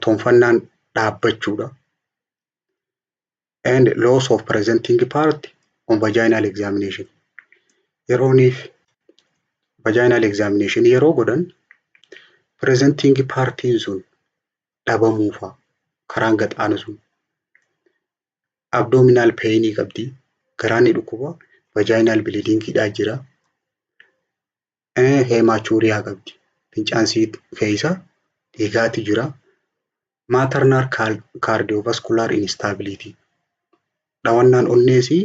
kottoonfannaan dhaabbachuudha. And loss of presenting part on vaginal examination. Yerooniif vaginal examination yeroo godhan presenting partiin sun dhabamuufa karaan gaxaanu sun abdominal pain qabdi, garaan ni dhukkuba, vaginal bleeding dhaa jira, hematuria qabdi, fincaansii keessa dhiigaati jira, maternal cardiovascular instability dhawannaan onneesii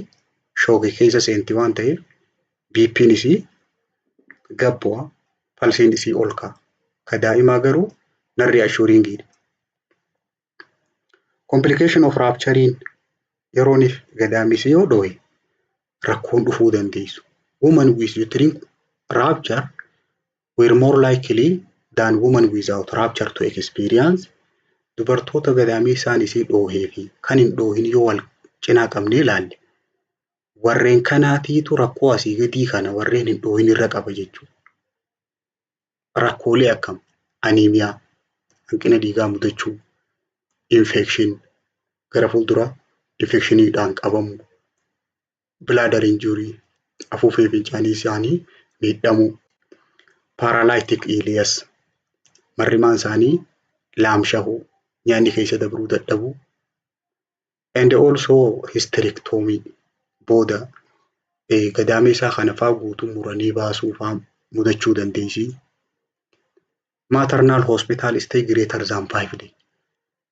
shookii keessa seenti waan ta'eef BP'n isii gad bu'a, pulsiin isii ol ka'a. Ka daa'imaa garuu narri assuringidha. Complication of rupturing yerooniif gadaamisi yoo dhohe rakkoon dhufuu dandeessu. Women with uterine rupture were more likely than women without rupture to experience. Dubartoota gadaamii isaan isii dhohee fi kan hin dhohin yoo wal cinaa qabnee ilaalle warreen kanaatiitu rakkoo asii gadii kana warreen hin dhohin irra qaba jechuudha. Rakkoolee akkam aneemiyaa, hanqina dhiigaa mudachuu, infekshin gara fuulduraa infekshiniidhaan qabamu, bladder injury afuufee fincaanii isaanii miidhamuu, paralytic ileus marrimaan isaanii laamshahuu, nyaanni keessa dabruu dadhabuu, and also hysterectomy booda gadaamee isaa kana faa guutuu muranii baasuu faa mudachuu dandeessi. Maternal hospital stay greater than 5 days.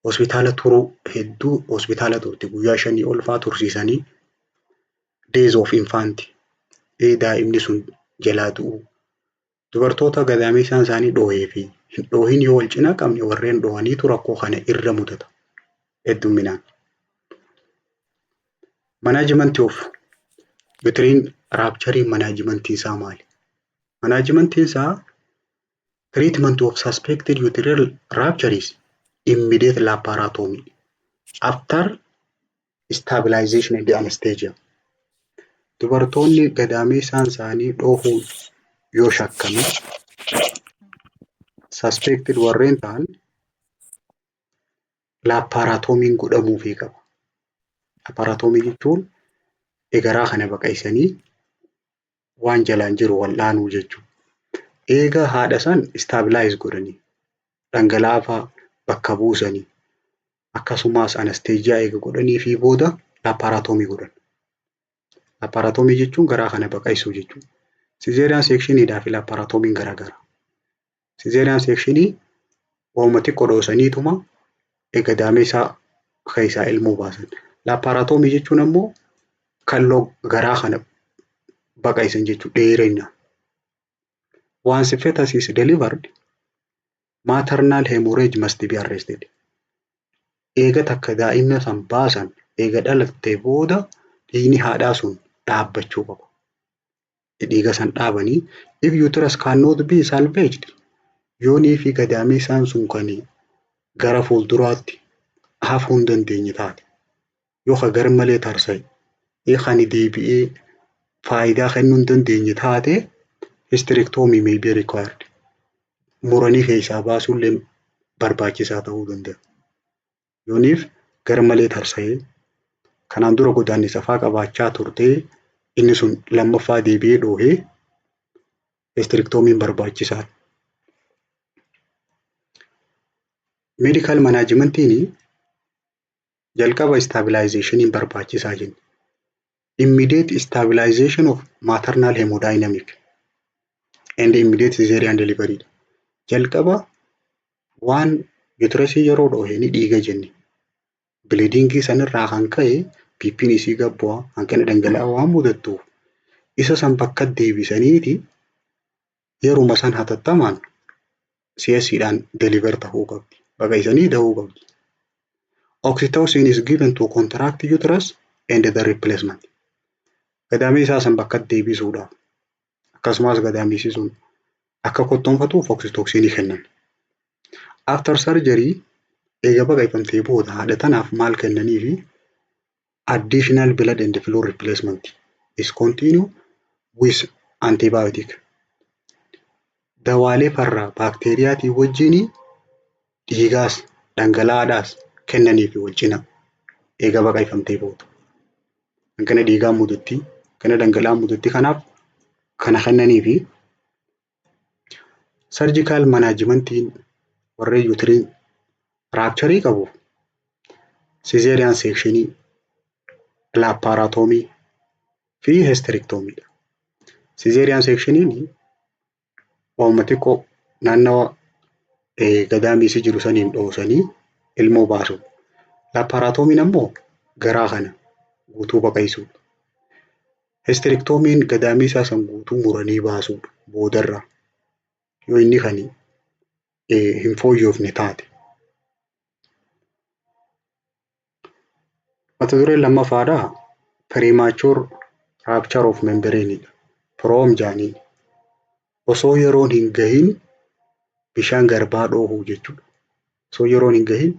Hospitaala turuu hedduu hospitaala turte guyyaa 5 ol faa tursiisanii days of infant daa'imni sun jalaa du'u. Dubartoota gadaamee isaan isaanii dhohee fi hin dhohin yoo wal cinaa qabne warreen dhohaniitu rakkoo kana irra mudata heddumminaan. Management of uterine rupture management isaa maali? Management isaa treatment of suspected uterine ruptures, immediate laparotomy after stabilization and anesthesia. Dubartoonni gadaamee isaan isaanii dhohuun yoo shakkame suspected warreen ta'an laparotomiin godhamuufii qaba. Laparotomii jechuun egaraa kana baqaysanii waan jalaan jiru wal'aanuu jechuudha. Eega haadha san stabilize godhanii dhangala'aa bakka buusanii akkasumas anesthesia eega godhanii fi booda laparotomii godhan. Laparotomii jechuun garaa kana baqaysuu jechuudha. Cesarean sectionidhaa fi laparotomiin garaagara. Cesarean sectionii waanuma xiqqoo dhoosaniituma gadaamee isaa keessaa ilmoo baasan. Laparotomii jechuun ammoo kalloo garaa kana baqaysan jechuudha dheerina. Once fetus is delivered, maternal hemorrhage must be arrested. Eega takka daa'imna san baasan eega dhalattee booda dhiigni haadhaa sun dhaabbachuu qaba. Dhiiga san dhaabanii if uterus cannot be salvaged yoonii fi gadaamee isaan sun kan gara fuulduraatti hafuu hin dandeenye taate yookaan gar malee tarsa'e kan deebi'ee faayidaa kennuu hin dandeenye taate hysterectomy may be required. Muranii keessaa baasuullee barbaachisaa ta'uu danda'a. Yooniif gar malee tarsa'ee kanaan dura godaannisa faa qabaachaa turtee inni sun lammaffaa deebi'ee dhohee hysterectomiin barbaachisaadha. Medical managementiin jalqaba stabilizationin barbaachisaa jenna. Immediate stabilization of maternal hemodynamic and immediate cesarean delivery. Jalqaba waan uterusii yeroo dhohe ni dhiiga jenne. Bleedingii sanirraa kan ka'e BP'n isii gad bu'a, hanqina dhangala'aa waan mudattuuf isa san bakka deebisaniiti yeruma san hatattamaan CS'dhaan deliver ta'uu qabdi. Baqaysanii da'uu qabdi. Oxytocin is given to contract uterus and the replacement. Gadaamee isaa san bakka deebisuudhaaf akkasumas gadaamisi sun akka kottoonfatuuf oxytocinii kennan. After surgery eega baqayfamtee booda haadha tanaaf maal kennanii fi additional blood and fluid replacement is continue with antibiotic. Dawaalee farra baakteeriyaatii wajjin dhiigaas dhangala'aadhaas kennaniifi wal cina eega baqaqfamtee booda. Hanqina dhiigaa mudutti, hanqina dhangala'aa mudutti kanaaf kana kennaniifi sarjikaal manaajimentiin warreen yuutiriin raapcharii qabu sizeeriyaan seekshinii, laapaaraatomii fi histerektomiidha. Sizeeriyaan seekshiniin waanuma xiqqoo naannawa gadaamiisi jiru saniin dhoosanii ilmoo baasuu. Laapaaraatoomiin ammoo garaa kana guutuu baqaqsuudha. Histerektoomiin gadaamiisaa san guutuu muranii baasuudha boodarraa yoo inni kan hin fooyyofne taate. Mata dureen lammaffaadhaa premature rupture of membraneidha. Proom jaaniin osoo yeroon hin gahin bishaan garbaa dhoowwuu jechuudha. Osoo yeroon hin gahin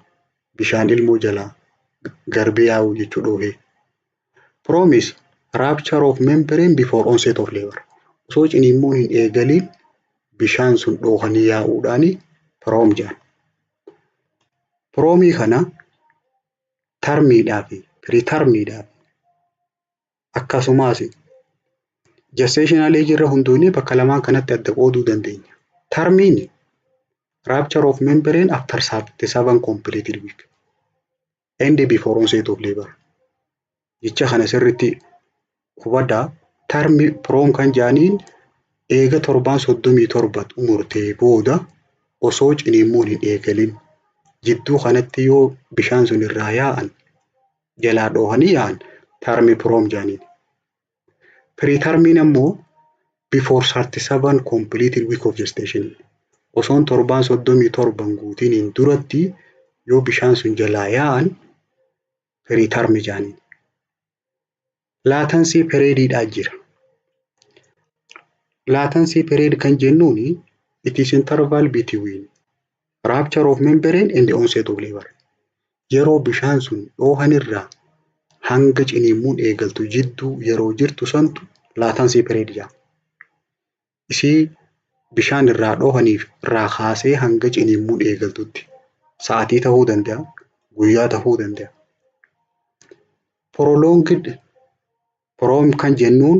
bishaan ilmoo jalaa garbee yaa'uu jechuu dhoowwee. Proom is rupture of membrane before onset of labor. Osoo ciniinsuun hin eegaliin bishaan sun dhoohanii yaa'uudhaani proom jedhama. Proomii kana tarmiidhaa fi piritarmiidhaa akkasumas gestational age irra hundoonee bakka lamaan kanatti adda qooduu dandeenya. Tarmiin rupture of membrane after 37 completed week and before onset of labor. Jecha kana sirriitti hubadhaa. Tarmi proom kan jaaniin eega 37 umurtee booda osoo ciniinsuun hin eegalin jidduu kanatti yoo bishaan sun irraa yaa'an jalaa dhoohanii yaa'an tarmi proom jaaniin. Pretermiin ammoo before 37 completed week of gestation. Osoon 37 guutiniin duratti yoo bishaan sun jalaa yaa'an pretermi jaaniin. Latency periodidhaa jira. Latency period kan jennuuni it is interval between rupture of membrane and the onset of labor. Yeroo bishaan sun dhoohanirraa hanga ciniinsuun eegaltu jidduu yeroo jirtu santu latency period jedhama. Isii bishaan irraa dhoohaniif irraa kaasee hanga ciniinsuun eegaltutti sa'aatii ta'uu danda'a, guyyaa ta'uu danda'a. Prolonged proom kan jennuun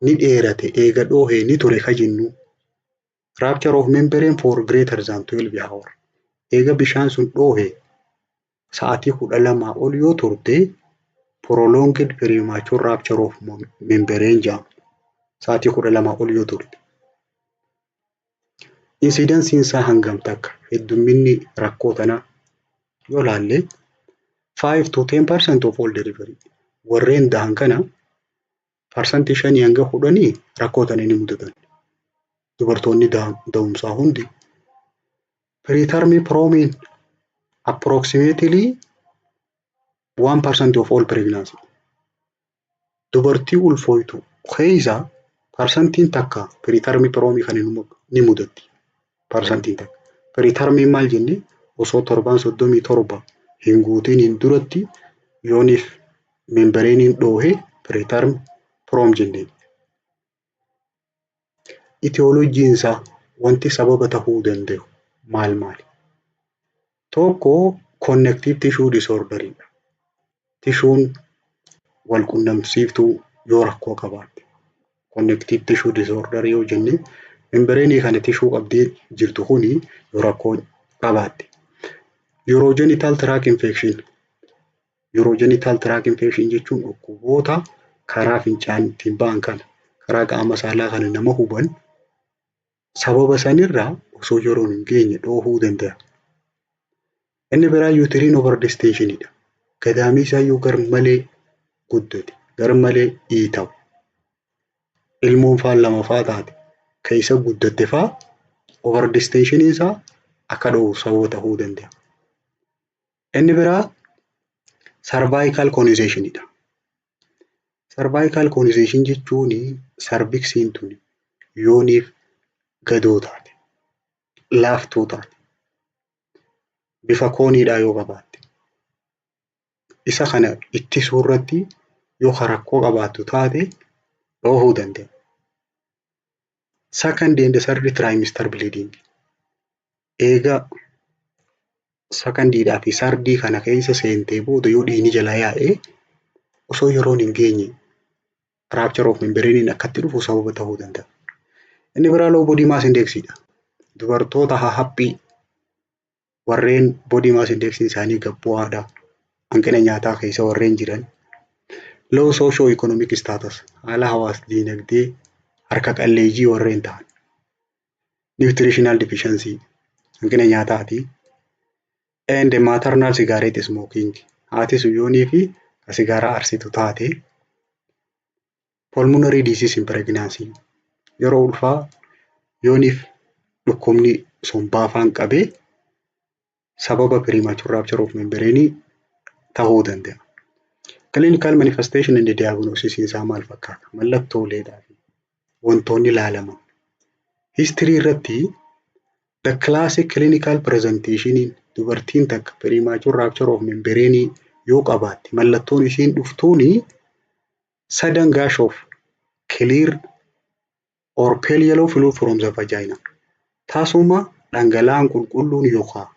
ni dheerate eega dhoohee ni ture kan jennu. Rupture of membrane for greater than 12 hours. Eega bishaan sun dhoohee sa'aatii 12 ol yoo turte prolonged premature rupture of membrane jedhama. Sa'aatii 12 ol yoo turte. Incidensiin isaa hangam takka heddumminni rakkoo tanaa yoo laalle 5 to 10% of all delivery. Warreen dahan kana parsantii 5 hanga 10 rakkoo tana ni mudatan. Dubartoonni da'umsaa hundi. Preterm proomiin approximately 1% of all pregnancy. Dubartii ulfooytu keessaa parsantiin takka preterm proomii kan ni mudatti. Parsantiin takka. Preterm maal jenne osoo 37 hin guutiniin duratti yooniif membranein dhoohee preterm proom jenneen. Etiolojiin isaa wanti sababa ta'uu danda'u maal maali? Tokko connective tissue disorderidha. Tishuun wal qunnamsiiftuu yoo rakkoo qabaatte. Connective tissue disorder yoo jenne membrane kana tishuu qabdee jirtu kuni yoo rakkoo qabaatte. Urogenital tract infection. Urogenital tract infection jechuun dhukkuboota karaa fincaan ittiin ba'an kana karaa qaama saalaa kana nama huban sababa sanirraa osoo yeroon hin geenye dhoohuu danda'a. Inni biraa uterine overdistensionidha. Gadaamiisaa yoo garmalee guddate, garmalee dhiitawu. Ilmoon faan lamaffaa taate keessa guddatte faa overdistensioniin isaa akka dhoohu sababa ta'uu danda'a. Inni biraa cervical conizationidha. Cervical conization jechuun sarviksiin tun yooniif gadoo taate, laaftuu taate, bifa kooniidhaa yoo qabaatte. Isa kana ittisuu irratti yoo rakkoo qabaattu taate dhoohuu danda'a. Second and third trimester bleeding. Eega sakandiidhaa fi sardii kana keessa seentee booda yoo dhiigni jala yaa'ee osoo yeroon hin geenye rupture of membrane akkatti dhufu sababa ta'uu danda'a. Inni biraa low body mass indexidha. Dubartoota haphii warreen body mass index isaanii gad bu'aadha. Hanqina nyaataa keessa warreen jiran. Low socio economic status haala hawaas dinagdee harka qalleeyyii warreen ta'an. Nutritional deficiency hanqina nyaataati. And maternal cigarette smoking haati suyyoonii fi sigaaraa arsitu taate. Pulmonary disease in pregnancy yeroo ulfaa yooniif dhukkubni sombaa faan qabee sababa premature rupture of membrane ta'uu danda'a. Clinical manifestation and diagnosis isaa maal fakkaata? Mallattooleedhaa fi wantoonni ilaalaman. History irratti the classic clinical presentation dubartiin takka premature rupture of membrane yoo qabaatte mallattoon isiin dhuftuuni sudden gush of clear or pale yellow fluid from the vagina. Taasuma dhangala'aan qulqulluun yookaan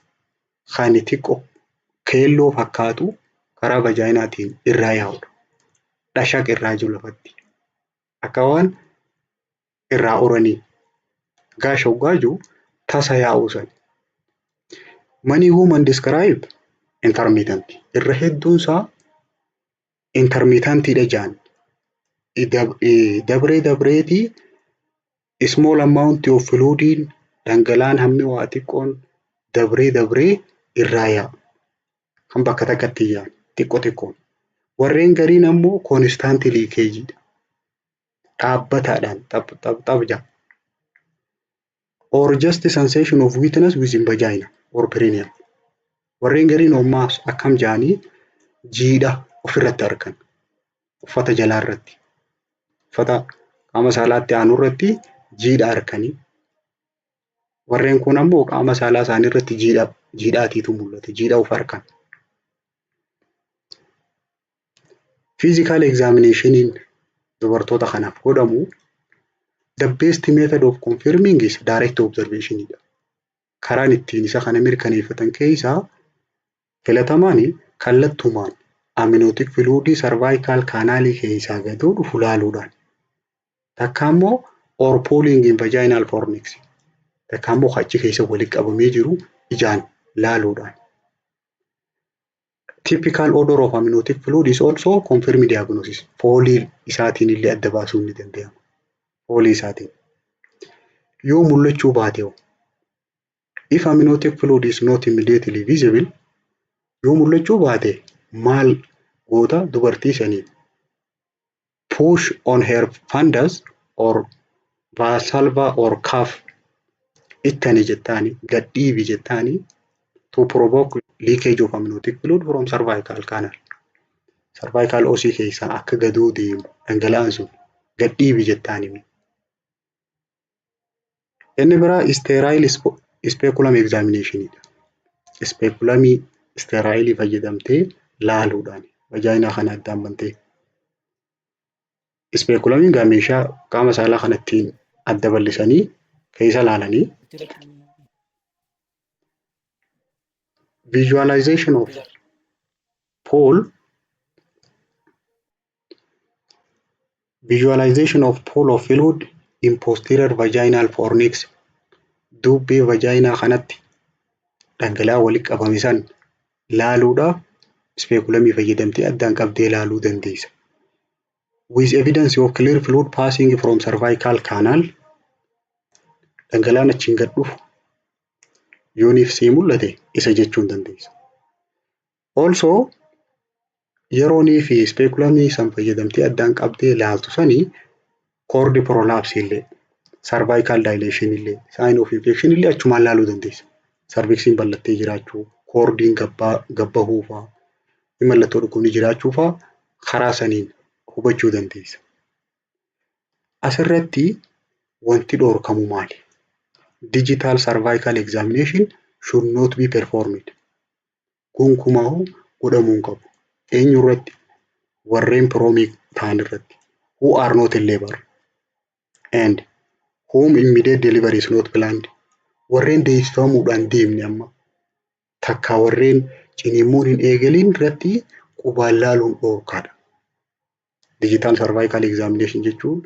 kan xiqqoo keelloo fakkaatu karaa vajaayinaatiin irraa yaa'udha. Dhashaq irraa jiru lafatti. Akka waan irraa uranii gaasha ugaaju tasa yaa'uu san. Many women describe intermittent. Irra hedduun isaa intermittentidha jaan. Dabreetii small amount of fluid dhangala'aan hammi waa xiqqoon dabree irraa yaa'a. Kan bakka takkatti yaa'an xiqqoon. Warreen gariin ammoo constant leakageidha. Dhaabbataadhaan xab. Or just sensation of weakness within vagina or perineum. Warreen gariin hommaas akkam jaanii jiidha ofirratti argan. Uffata jalaa irratti. Uffata qaama saalaatti aanu irratti jiidha arkanii. Warreen kun ammoo qaama saalaa isaanii irratti jiidhaatiitu mul'ate. Jiidha of arkan. Physical examination dubartoota kanaaf godhamu the best method of confirming is direct observation. Karaan ittiin isa kana mirkaneeffatan keessaa filatamaan kallattumaan amniotic fluid cervical canal keessaa gadoo dhufu laaluudhaan. Takka ammoo or pooling in vaginal fornix. Takka ammoo achi keessa walitti qabamee jiru ijaan laaluudhaan. Typical odor of amniotic fluid is also confirmed diagnosis. Foolii isaatiin illee adda baasuun ni danda'ama. Foolii isaatiin. Yoo mul'achuu baate if amniotic fluid is not immediately visible, yoo mul'achuu baate maal goota dubartii sanii push on her fundus or valsalva or cuff ittani jettaani gadhiibi jettaani to provoke leakage of amniotic fluid from cervical canal. Cervical osii keessaa akka gaduu deemu dhangala'aan sun gadhiibi jettaani. Inni biraa sterile speculum examination. Speculumii sterile fayyadamtee laaluudhaan vajaayinaa kana addaan bantee. Speculumii meeshaa qaama saalaa kanattiin adda bal'isanii keessa laalanii. Visualization of pool of fluid in posterior vaginal fornix. Dubbii vajaayinaa kanatti dhangala'aa walitti qabame san laaluudhaaf speculumii fayyadamtee addaan qabdee laaluu dandeessa. With evidence of clear fluid passing from cervical canal dhangala'aan achiin gad dhufu yooniif sii mul'ate isa jechuun dandeessa. Also yeroonii fi speculumii san fayyadamtee addaan qabdee laaltu sanii cord prolapse illee cervical dilation illee sign of infection illee achumaan laaluu dandeessa. Cervixiin bal'attee jiraachuu, cordiin gabbahuu fa'aa, mallattoo dhukkubni jiraachuu fa'aa karaa saniin hubachuu dandeessa. Asirratti wanti dhorkamu maali? Digital cervical examination should not be performed. Gonkumaa godhamuu qabu. Eenyu irratti? Warreen piroomiik ta'an irratti. Who are not in labor and whom immediate delivery is not planned. Warreen deessifamuudhaan deemne amma takka warreen ciniinsuun hin eegaliin irratti qubaan laaluun dhorkaadha. Digital cervical examination jechuun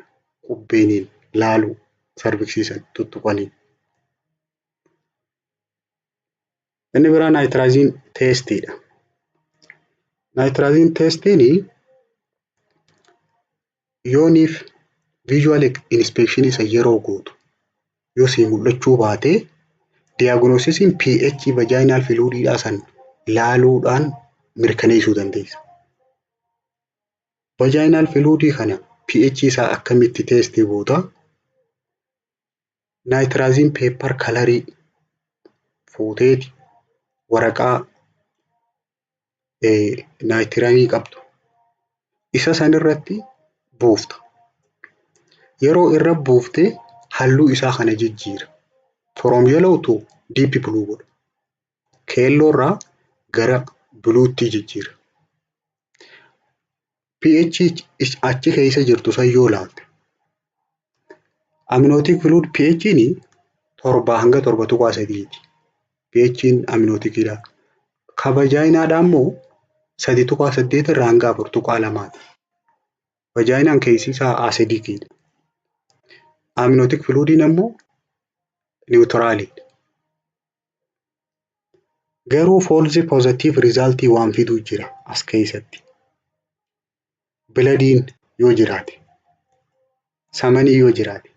qubbeeniin laaluu sarviksiisan tuttuqanii. Inni biraa naayitiraaziin teestiidha. Naayitiraaziin teestiin yooniif visual inspection isa yeroo gootu yoo si mul'achuu baate diagnosisiin pH vaginal fluididhaa san laaluudhaan mirkaneessuu dandeessa. Vaginal fluid kana pH isaa akkamitti teestii goota? Naayitiraaziin paper colorii fuuteeti waraqaa naayitiraanii qabdu isa san irratti buufta. Yeroo irra buuftee halluu isaa kana jijjiira. From yellow to deep blue godha. Keelloorraa gara buluutti jijjiira. pH achi keessa jirtu san yoo laalte amniotic fluid pH'n 7 hanga 7.3ti. pH'n amnioticidha. Ka vaaginaadhaa immoo 3.8 irraa hanga 4.2ti. Vaaginaan keessi isaa acidicidha. Amniotic fluid'n immoo neutralidha. Garuu false positive result waan fiduu jira as keessatti. Bloodiin yoo jiraate, samanii yoo jiraate,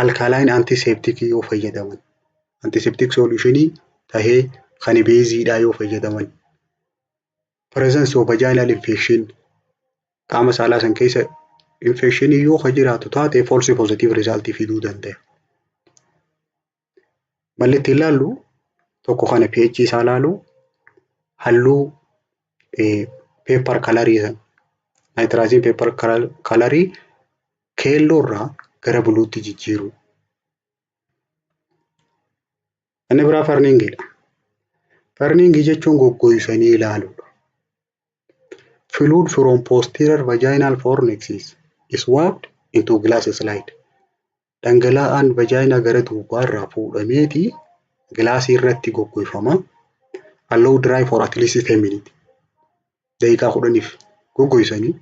alkaline antiseptic yoo fayyadaman, antiseptic solutionii tahee kan beeziidhaa yoo fayyadaman, presence of vaginal infection qaama saalaa san keessa infectionii yoo jiraatu taate false positive result fiduu danda'a. Malli ittiin ilaallu tokko kana pH isaa ilaaluu, halluu paper colorii san naayitiraaziin paper colorii keelloorraa gara buluutti jijjiiruu. Inni biraa farniingidha. Farniingii jechuun goggogsanii ilaaluudha. Fluid from posterior vaginal fornix is worked into glass slide. Dhangala'aan vaginaa gara duubaarraa fuudhameeti gilaasii irratti goggofama. Allow dry for at least 10 minutes. Daqiiqaa 10 goggogsanii.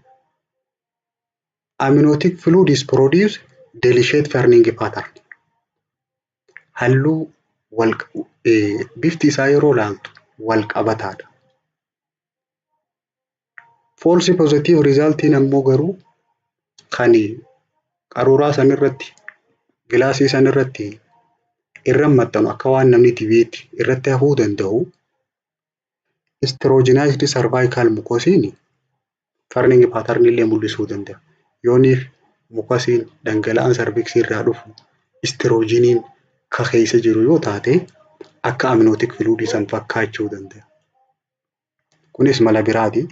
Amniotic fluid is produced delicate farning pattern. Halluu bifti isaa yeroo laaltu wal qabataadha. False positive resultiin ammoo garuu kan qaruuraa san irratti gilaasii san irratti irra maxxanu akka waan namni dibeetti irratti hafuu danda'u. Estrogenized cervical mucosiin farning pattern illee mul'isuu danda'a. Yooniif mukosiin dhangala'aan sarviksii irraa dhufu estrogeniin ka keessa jiru yoo taate akka amniotic fluid san fakkaachuu danda'a. Kunis mala biraati.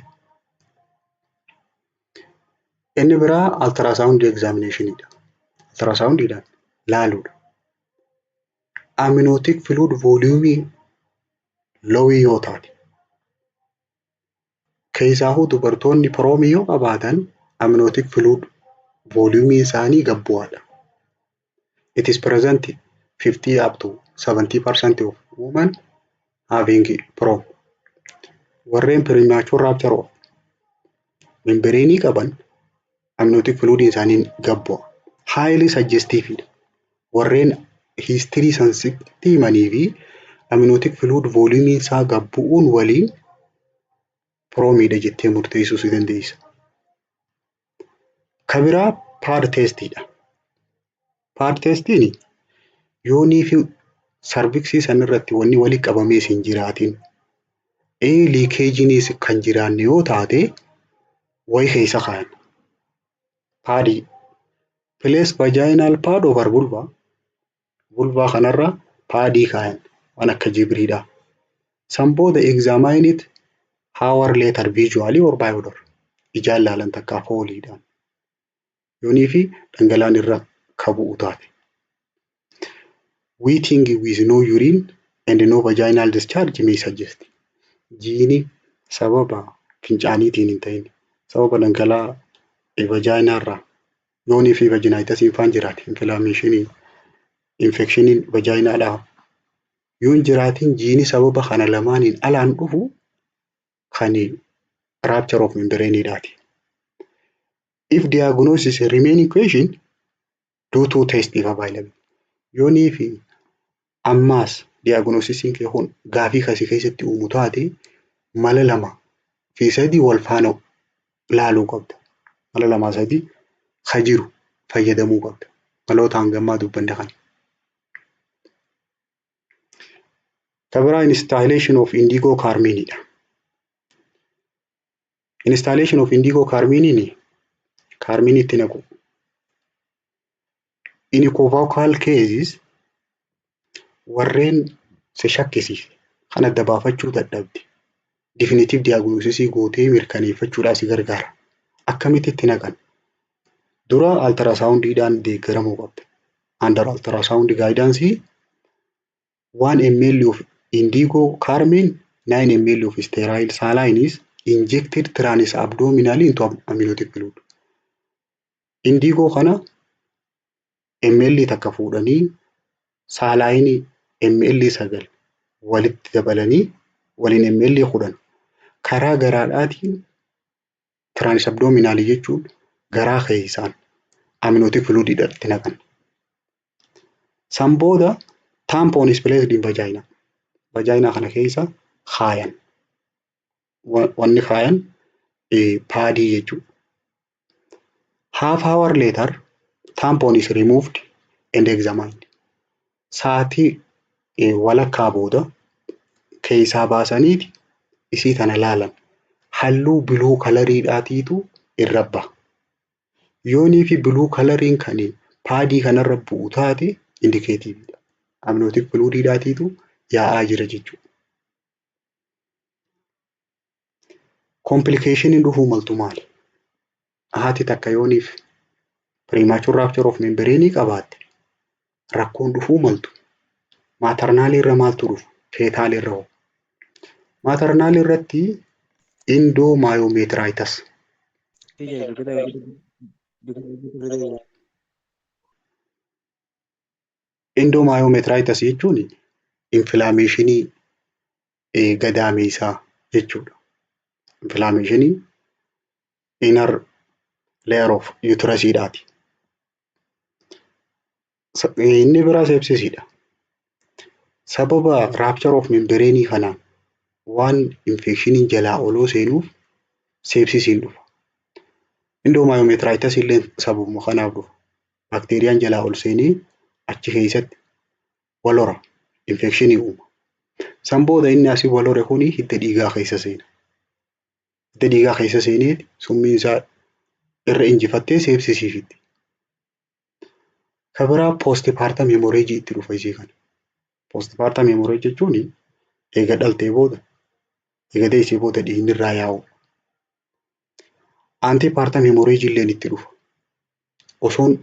Inni biraa ultrasound examinationidha. Ultrasoundidhaan laaluudha. Amniotic fluid volume lowii yoo taate keessaahuu dubartoonni proomii yoo qabaatan amniotic fluid volume isaanii gad bu'aadha. It is present 50 up to 70% of women having prom. Warreen premature rupture of membrane qaban amniotic fluid isaanii gad bu'a. Highly suggestive. Warreen history sensitive manii fi amniotic fluid volume isaa gad bu'uun waliin proomiidha jettee murteessuu si dandeessa. Ka biraa pad testidha. Pad testiin yoonii fi sarviksii san irratti wanni walitti qabamee hin jiraatin liikeejiinis kan jiraanne yoo taate wayi keessa kaayan. Paadii place vaginal pad over vulva. Vulva kanarra paadii kaayan waan akka jibriidha. San booda examine it hour later visually or by odor. Ijaan laalan takkaa fooliidhaan. Yoonii fi dhangala'aan irra ka bu'u taate. Wetting with no urine and no vaginal discharge may suggest. Jiini sababa fincaaniitiin hin ta'in sababa dhangala'aa vaginaarraa yoonii fi vaginitis faan jiraate inflammation infectioniin vaginaadhaa Yoo hin jiraatin jiini sababa kana lamaaniin alaan dhufu kan rupture of membraneedhaati. If diagnosis remaining question, do two tests if available. Yoonii fi ammaas diagnosisiin kee kun gaafii kasii keessatti uumu taate mala 2 fi 3 wal faana laaluu qabda. Mala 2 3 ka jiru fayyadamuu qabda. Maloota hangammaa dubbanne kana. Kabira installation of indigo carmine. Installation of indigo carmine itti naqu. In equivocal cases warreen si shakkisiise kan adda baafachuu dadhabde definitive diagnosis gootee mirkaneeffachuudhaaf si gargaara. Akkamitti itti naqan? Dura ultrasoundiidhaan deeggaramuu qabda. Under ultrasound guidance 1 ml of indigo carmine 9 ml of sterile saline is injected transabdominally into amniotic fluid. Indigo kana ml takka fuudhanii saline ml 9 walitti dabalanii waliin ml 10 karaa garaadhaatiin transabdominally jechuun garaa keessaan amniotic fluid itti naqan. San booda tampon is placed in vagina. Vagina kana keessa kaayan. Wanni kaayan paadii jechuudha. Half hour later, tampon is removed and examined. Saatii walakkaa booda keessaa baasaniiti isii tana laalan. Halluu biluu kalariidhaatiitu irra ba'a. Yoonii fi biluu kalariin kan paadii kanarra bu'u taate indikeetiividha. Amniotic fluidiidhaatiitu yaa'aa jira jechuudha. Complication dhufuu maltu maali? Haati takka yooniif premature rupture of membrane qabaatte rakkoon dhufuu maltu maternal irra maaltu dhufu? Fetal irra hoo? Maternal irratti endomyometritis. Endomyometritis jechuun inflammationii gadaameessaa jechuudha. Inflammationii inner layer of uterusidhaati. Inni biraa sepsisidha. Sababa rupture of membrane kanaan waan infectioniin jalaa oloo seenuuf sepsisiin dhufa. Endomyometritis illee sababuma kanaaf dhufa. Bakteeriyaan jalaa ol seenee achi keessatti wal hora infectionii uuma. San booda inni asii wal hore kuni hidda dhiigaa keessa seena. Hidda dhiigaa keessa seenee summiin isaa irra injifattee sepsisiifiddi. Kabiraa postpartum hemorrhage itti dhufa isii kana. Postpartum hemorrhage jechuun eega dhaltee booda eega deessee booda dhiigni irraa yaa'u. Antepartum hemorrhage illeen itti dhufa. Osoon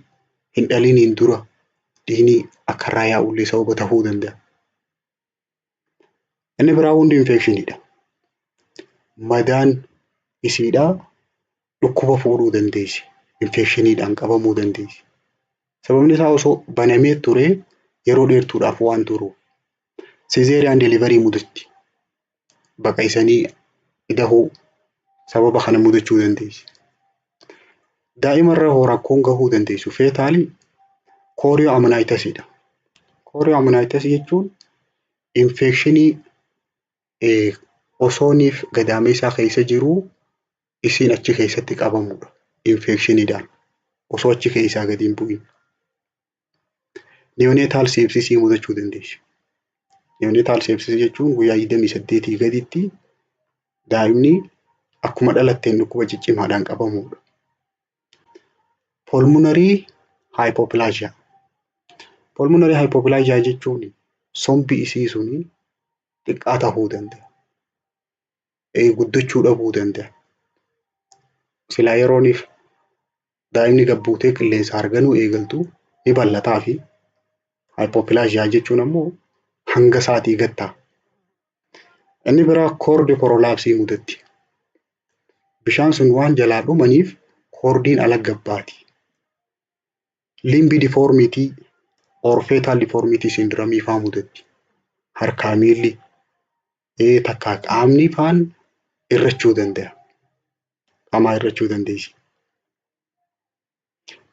hin dhaliniin dura dhiigni akka irraa yaa'ullee sababa ta'uu danda'a. Inni biraa wound infectionidha. Madaan isiidhaa dhukkuba fuudhuu dandeessi. Infectioniidhaan qabamuu dandeessi. Sababni isaa osoo banamee ture yeroo dheertuudhaaf waan turuuf. Cesarean delivery mudatti. Baqaysanii dahuu sababa kana mudachuu dandeessi. Daa'imarra hoo rakkoon gahuu dandeessu feetaalii chorioamnitis. Chorioamnitis jechuun infectionii osooniif gadaameessaa keessa jiruu isiin achi keessatti qabamudha. Infectioniidhaan osoo achi keessaa gadi hin bu'in. Neonatal sepsis mudachuu dandeessi. Neonatal sepsis jechuun guyyaa 28 gaditti daa'imni akkuma dhalatteen dhukkuba ciccimaadhaan qabamudha. Pulmonary hypoplasia. Pulmonary hypoplasia jechuun sombi isii suni xiqqaa ta'uu danda'a. Guddachuu dhabuu danda'a. Silaa yerooniif daa'imni gabbuutee qilleensa arganuu eegaltu ni bal'ataa fi hypoplasia jechuun ammoo hanga saatii gattaa. Inni biraa cord prolapse mudatti. Bishaan sun waan jalaa dhumaniif kordiin ala gabbaati. Limb deformity or fetal deformity syndrome faa mudatti. harkaa miilli takka qaamni faan irrachuu danda'a. Qaamaa irrachuu dandeessi.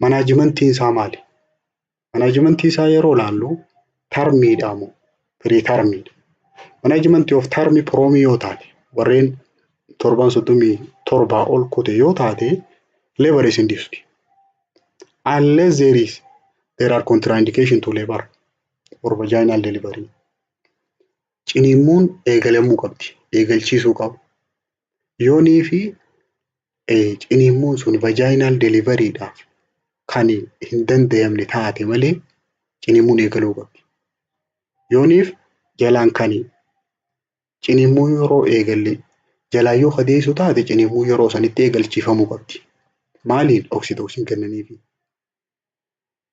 Manaajimentiin isaa maali? Manaajimentii isaa yeroo ilaallu tarmiidha moo piriitarmiidha? Manaajimentii of tarmii piroomii yoo taate warreen 37 ol kute yoo taate labor is induced. Unless there are contraindication to labor or vaginal delivery. Ciniinsuun eegalamuu qabdi. Eegalchiisuu qabu. Yoonii fi ciniinsuun sun vaginal deliveryidhaaf kan hin danda'amne taate malee ciniinsuun eegaluu qabdi. Yooniif jalaan kan ciniinsuu yeroo eegalle jalaan yoo hadeessu taate ciniinsuu yeroo sanitti eegalchiifamuu qabdi. Maaliin? Oksitoosin kennaniifi.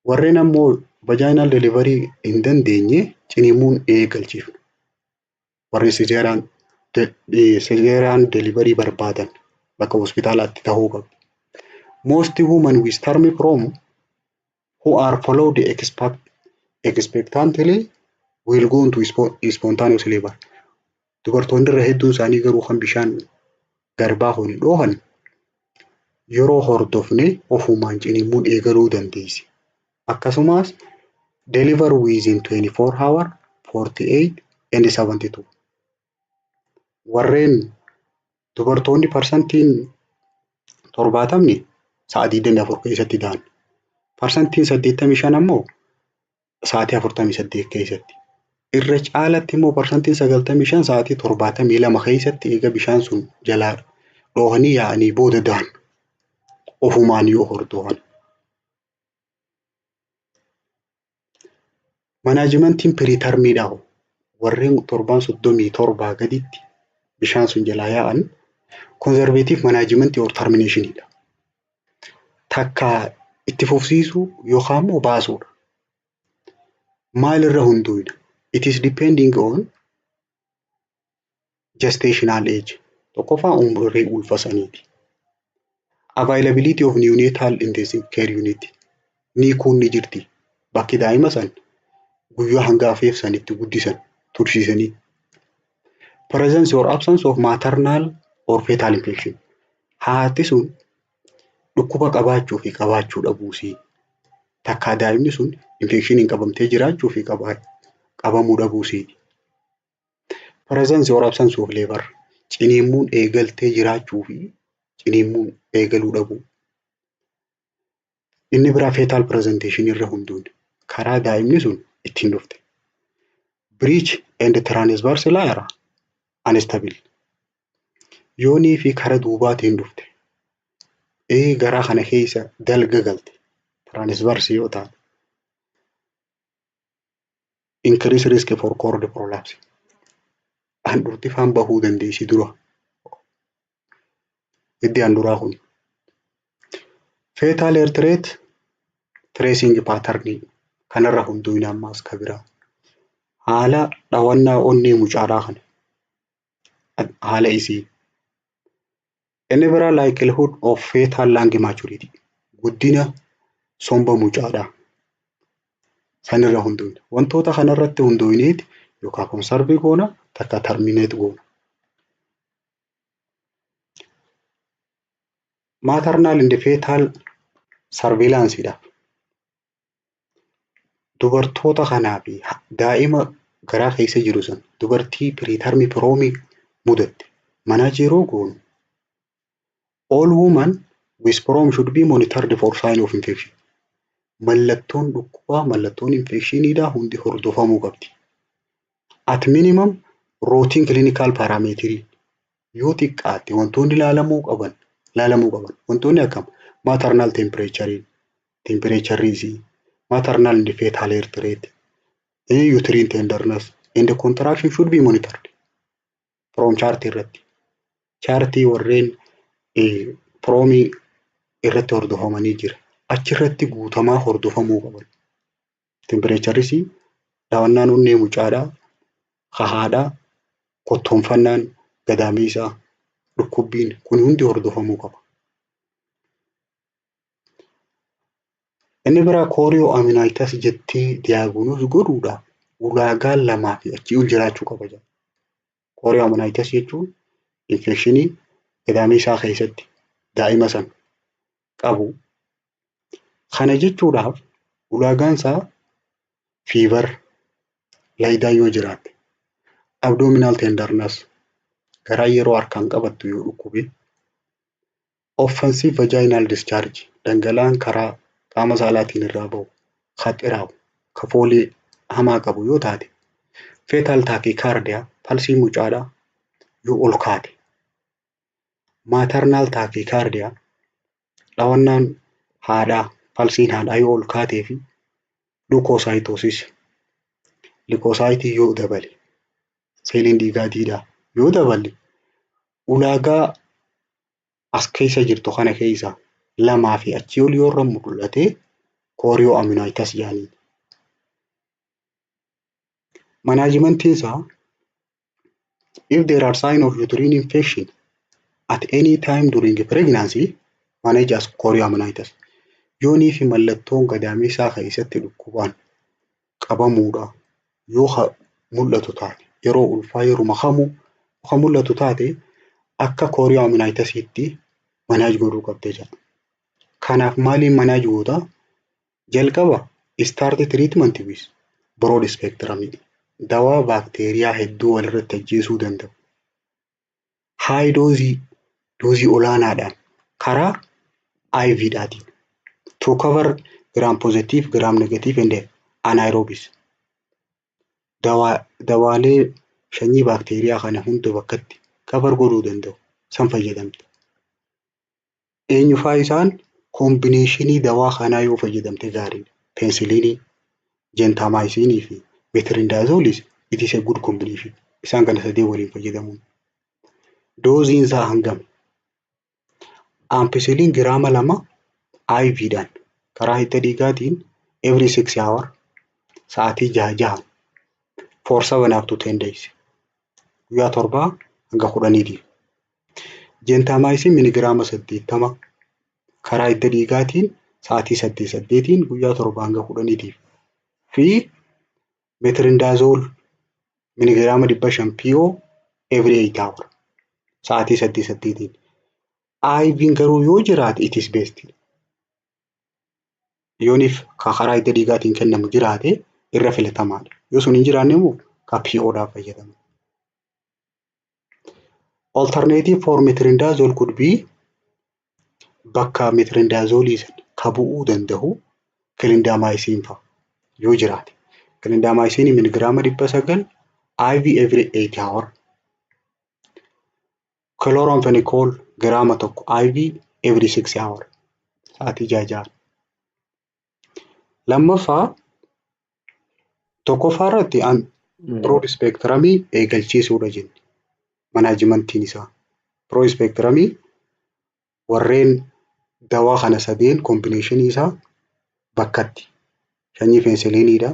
Warreen ammoo vaginal delivery hin dandeenye ciniinsuun eegalchiifna. Warri cesarean delivery barbaadan bakka hospitaalaatti ta'uu qabdi. Most women with term prom who are followed expectantly will go into spontaneous labor. Dubartoonni irra hedduun isaanii garuu kan bishaan garbaa hin dhoohan yeroo hordofne ofumaan ciniinsuun eegaluu dandeessi. Akkasumas deliver within 24 hours, 48 and 72. Warreen dubartoonni parsantiin 70 sa'aatii 24 keessatti da'an. Parsantiin 85 ammoo sa'aatii 48 keessatti. Irra caalatti immoo parsantiin 95 sa'aatii 72 keessatti eega bishaan sun jalaa dhoohanii yaa'anii booda da'an. Ofumaan yoo hordofan. Manaajimentiin piriitarmiidha. Warreen 37 gaditti bishaan sun jalaa yaa'an conservative management or terminationidha. Takka itti fufsiisuu yookaan immoo baasuudha. Maal irra hunduudha? It is depending on gestational age. Tokkoffaa umurii ulfa saniiti. Availability of neonatal intensive care unit. Ni kun ni jirti. Bakki daa'ima san guyyaa hanga afeef sanitti guddisan tursiisanii. Presence or absence of maternal or fetal infection. Haati sun dhukkuba qabaachuu fi qabaachuu dhabuusii. Takka daa'imni sun infekshinii qabamtee jiraachuu fi qabamuu dhabuusii. Presence or absence of labor. Ciniinsuun eegaltee jiraachuu fi ciniinsuun eegaluu dhabuu. Inni biraa fetal presentation irra hunduudha. Karaa daa'imni sun ittiin dhufte. Breech and transverse layer unstable. Yoonii fi karaa duubaatiin dhufte. Garaa kana keessa dalga galte. Transverse yoo taate. Increase risk for cord prolapse. Handhuurti faan bahuu dandeessi dura. Hiddi handhuuraa kun. Fetal heart rate tracing pattern kanarra hunduun ammaas ka biraa. Haala dhawannaa onnee mucaadhaa kana. Haala isii. Inni biraa likelihood of fetal lung maturity. Guddina somba mucaadhaa. Sanirra hunduun. Wantoota kanarratti hunduuneeti yookaan conserve goona takka terminate goona. Maternal and fetal surveillanceidha. Dubartoota kanaa fi daa'ima garaa keessa jiru san dubartii piriitarmii piroomii mudatte manaajeroo goonu. All women with prom should be monitored for sign of infection. Mallattoon dhukkubaa mallattoon infekshiniidhaa hundi hordofamuu qabdi. At minimum routine clinical parameters yoo xiqqaate wantoonni ilaalamuu qaban. Wantoonni akkam maternal temperature maternal and fetal heart rate, uterine tenderness and the contraction should be monitored from chart irratti. Chartii warreen promii irratti hordofamanii jira. Achirratti guutamaa hordofamuu qaban. Temperature'si daawwannaan onnee mucaadhaa, hahaadhaa, kottoonfannaan gadaameessaa, dhukkubbiin kun hundi hordofamuu qaba. Inni biraa chorioamnitis jettee diagnosis godhuudha. ulaagaan lamaa fi achii ol jiraachuu qaba jedha. Kooriyoomaayitiis jechuun infekshinii gadameessaa keessatti daa'ima sana qabu. Kana jechuudhaaf ulaagaan isaa fiivar laayidaan yoo jiraatte, abdoominaal teendarnas garaa yeroo harkaan qabattu yoo dhukkube, offensive vaginal discharge dhangala'aan karaa qaama saalaatiin irraa bahu kan xiraa'u kan foolii hamaa qabu yoo taate, fetal tachycardia palsii mucaadhaa yoo ol kaate, maternal tachycardia dhawannaan haadhaa palsiin haadhaa yoo ol kaatee fi leukocytosis likosaayitii yoo dabale, seeliin dhiigaa diidaa yoo dabale, ulaagaa as keessa jirtu kana keessa lamaa fi achii ol yoo irra mul'ate kooriyoomaayitiis jedhanii. Manaajimentiin isaa if there are signs of uterine infection at any time during pregnancy, manage as kooriyoomaayitiis. Yoonii fi mallattoon gadameessaa keessatti dhukkubaan qabamuudha yoo mul'atu taate, yeroo ulfaa yeruma kamuu kan mul'atu taate akka kooriyoomaayitiisiitti manaaj godhuu qabdee jedha. Kanaaf maaliin manaaj goota? Jalqaba start treatment with broad spectrum dawaa baakteeriyaa hedduu walirratti ajjeesuu danda'u. High doozii olaanaadhaan karaa IV'dhaatiin to cover gram positive, gram negative and anaerobies. Dawaalee sanyii baakteeriyaa kana hunda bakkatti cover godhuu danda'u san fayyadamte. Eenyufaa isaan koombineeshinii dawaa kanaa yoo fayyadamte gaariidha. Peensiliinii, jeentamaayisinii fi meetiriindaazooliis it is a good combination. Isaan kana sadii waliin fayyadamuun. Dooziin isaa hangam? Ampicillin giraama 2 IV'dhaan karaa hidda dhiigaatiin every 6 hours sa'aatii 6 for 7 up to 10 days. Guyyaa 7 hanga 10tiif. Jeentamaayisin miligiraama 80 karaa hidda dhiigaatiin sa'aatii 8 guyyaa 7 hanga 10tiif. Fi meetiriindaazool miligiraama 500 PO every 8 hours sa'aatii 8. IV'n garuu yoo jiraate it is best. Yooniif karaa hidda dhiigaatiin kennamu jiraate irra filatamaadha. Yoo sun hin jiraanne immoo kan PO'dhaaf fayyadamu. Alternative for meetiriindaazool could be bakka meetiriindaazoolii kan bu'uu danda'u kiliindaamaayisiin fa'a yoo jiraate. Kiliindaamaayisiin miligiraama 900 IV every 8 hours. Chloramphenicol giraama 1 IV every 6 hours sa'aatii 6. Lammaffaa tokkoffaa irratti broad spectrum eegalchiisuudha jenna. Manaajimentiin isaa broad spectrum warreen dawaa kana sadeen koombineeshinii isaa bakkatti sanyii peensiliiniidha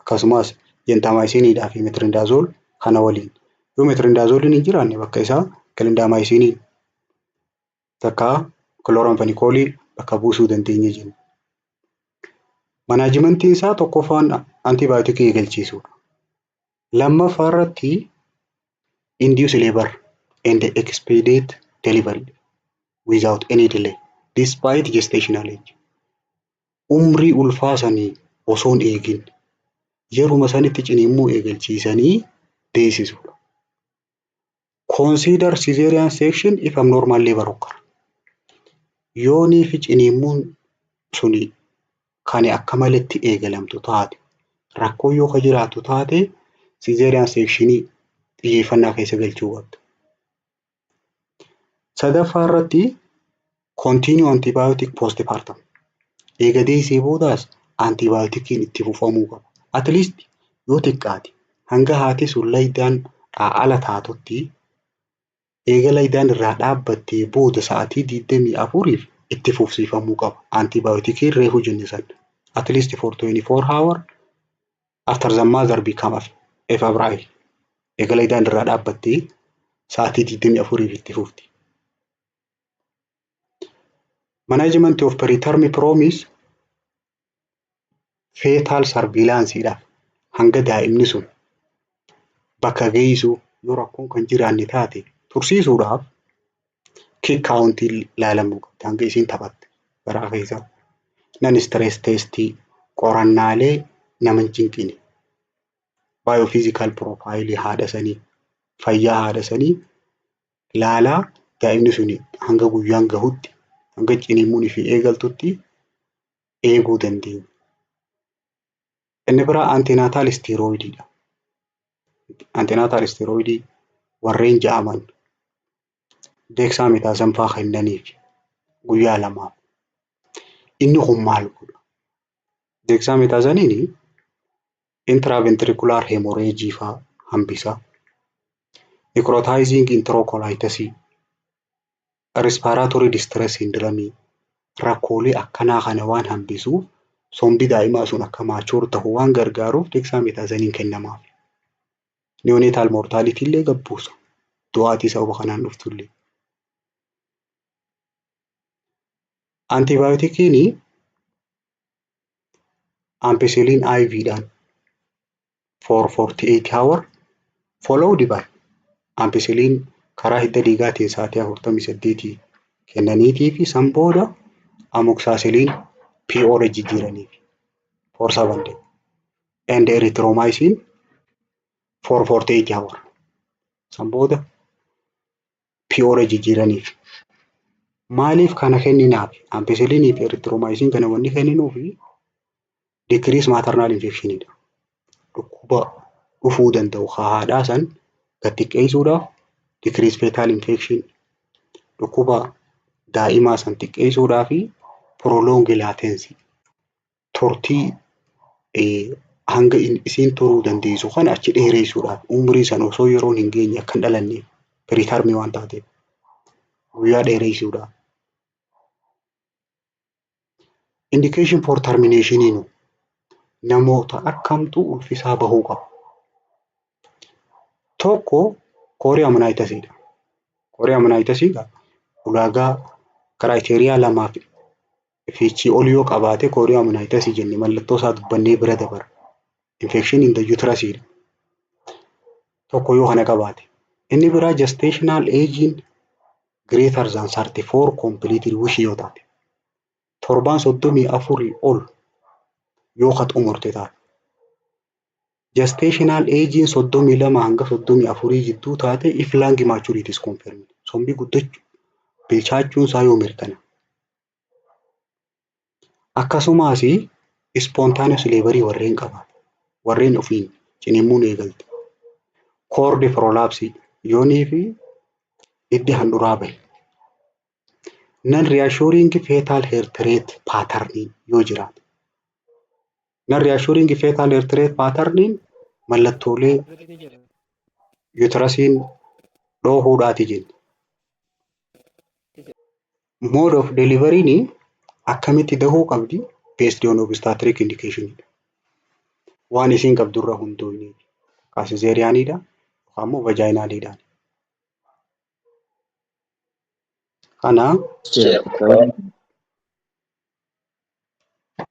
akkasumas jeentamaayisinidhaa fi meetiriindaazool kana waliin. Yoo meetiriindaazooliin hin jiraanne bakka isaa kiliindaamaayisiniin takka chloramphenicol bakka buusuu dandeenya jenna. Manaajimentiin isaa tokkoffaan antibaayootikii eegalchiisuudha. Lammaffaa irratti induce labor and expedite delivery without any delay despite gestational age. Umrii ulfaasanii osoo hin eegin yeruma sanitti ciniinsuu eegalchiisanii deessisuudha. Consider cesarean section if abnormal labor occur. Yoonii fi ciniinsuun suni kan akka maletti eegalamtu taate, rakkoo yoo ka jiraatu taate cesarean sectionii xiyyeeffannaa keessa galchuu qabda. Sadaffaa irratti continue antibiotic postpartum. Eega deessee boodaas antibiyootikiin itti fufamuu qaba. At least yoo xiqqaate hanga haati sun laayidaan ala taatutti eega laayidaan irraa dhaabbattee booda sa'aatii 24f itti fufsiifamuu qaba. Antibiyootikiin reefuu jenne sana. At least for 24 hours after the mother become febrile. Eega laayidaan irraa dhaabbattee sa'aatii 24f itti fufti. Management of preterm promise fetal surveillanceidhaaf hanga daa'imni sun bakka geessu yoo rakkoon kan jiraanne taate tursiisuudhaaf kick kaawuntii ilaalamuu qabdi hanga isiin taphatte garaa keessa. Nan stress testii qorannaalee nama hin cinqine baayoofiizikaal piroofaayilii haadha sanii fayyaa haadha sanii ilaalaa daa'imni sun hanga guyyaan gahutti hanga ciniinsuun ishee eegaltutti eeguu dandeenya. Inni biraa antinaataal istiirooyidiidha. Antinaataal istiirooyidii warreen ja'aman deeksaametaazan fa'aa kennaniif guyyaa lamaaf. Inni kun maal godha? Deeksaametaazaniin intiraaventrikulaar heemoreejii fa'aa hambisa. Nikrootaayizing intirookolaayitasii, rispaaraatorii distirees sindiramii rakkoolee akkanaa kana waan hambisuuf sombi daa'imaa sun akka maachuur ta'u waan gargaaruuf deeksaametaazaniin kennamaaf. Neoneetaal moortaalitii illee gabbuusa. Du'aatii sababa kanaan dhuftullee. Antibiyootikiin ampicillin IV'dhaan for 48 hour followed by ampicillin karaa hidda dhiigaatiin sa'aatii 48 kennaniitii fi san booda amoksaasilin PO jijjiiraniif for 7 days and erythromycin for 48 hour san booda PO jijjiiraniif. Maaliif kana kenninaaf? Ampicillinii fi erythromycin kana wanni kenninuufi decrease maternal infectionidha. Dhukkuba dhufuu danda'u haadhaa san gad xiqqeessuudhaaf decrease fetal infection dhukkuba daa'imaa san xiqqeessuudhaa fi prolong latency turtii hanga isiin turuu dandeessu kana achi dheeressuudhaaf umurii san osoo yeroon hin geenye akka hin dhalanneef piritarmii waan taateef guyyaa dheeressuudhaaf. Indication for termination namoota akkamtu ulfisaa bahuu qaba. Tokko kooriyaamanaayitasiidha. Kooriyaamanaayitasiidha ulaagaa kiraayiteriyaa lamaaf fiichii ol yoo qabaate kooriyaamanaayitasi jenne mallattoo isaa dubbannee bira dabarra. Infection in the uterusidha. Tokko yoo kana qabaate. Inni biraa gestational aging greater than 34 completely wish yoo taate. Torbaan 34 ol yoo xumurte taate. Gestational aging 32 hanga 34 jidduu taate if lung maturity is confirmed. Sombii guddachuu bilchaachuun isaa yoo mirkana. Akkasumas spontaneous labor warreen qabaate. Warreen ofiin ciniinsuun eegalte. Cord prolapse yoonii fi hiddi handhuraa bahe. Non reassuring fetal heart rate pattern yoo jiraate. Non reassuring fetal heart rate pattern mallattoolee uterusiin dhoohuudhaati jenna. Mode of delivery akkamitti dahuu qabdi based on obstetric indication. Waan isiin qabdurra hundoofne kaasizeeriyaaniidha yookaan immoo vajaayinaaliidhaan. Kana